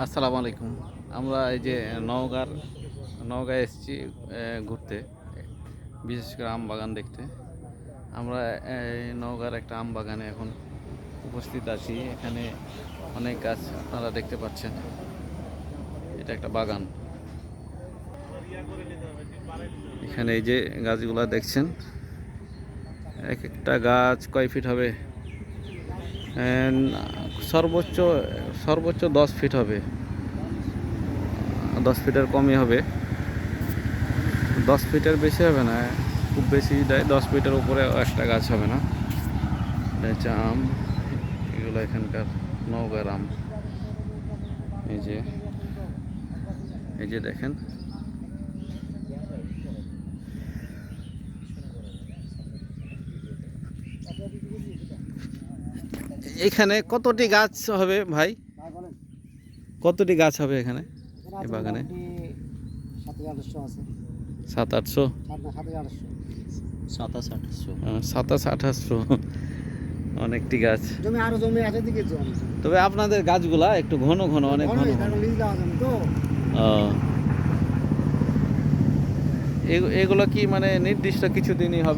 আসসালামু আলাইকুম। আমরা এই যে নওগাঁয় এসেছি ঘুরতে, বিশেষ করে আম বাগান দেখতে। আমরা এই নওগাঁর একটা আম বাগানে এখন উপস্থিত আছি। এখানে অনেক গাছ আপনারা দেখতে পাচ্ছেন। এটা একটা বাগান। এখানে এই যে গাছগুলা দেখছেন, এক একটা গাছ কয় ফিট হবে? এন, সর্বোচ্চ সর্বোচ্চ 10 ফিট হবে, 10 ফিটের কমই হবে। 10 ফিটের বেশি হবে না, খুব বেশি দেয় 10 ফিটের উপরে একটা গাছ হবে না। এটা হচ্ছে আম, এগুলো এখানকার নওগাঁর আম। এই যে এই যে দেখেন, এখানে কতটি গাছ হবে ভাই? কতটি গাছ হবে এখানে এই বাগানে? 700-800। 27-2800 অনেকটি গাছ। তবে আপনাদের গাছগুলা একটু ঘন ঘন, অনেক ঘন ঘন। ও, এগুলো কি মানে নির্দিষ্ট কিছু দিনই হবে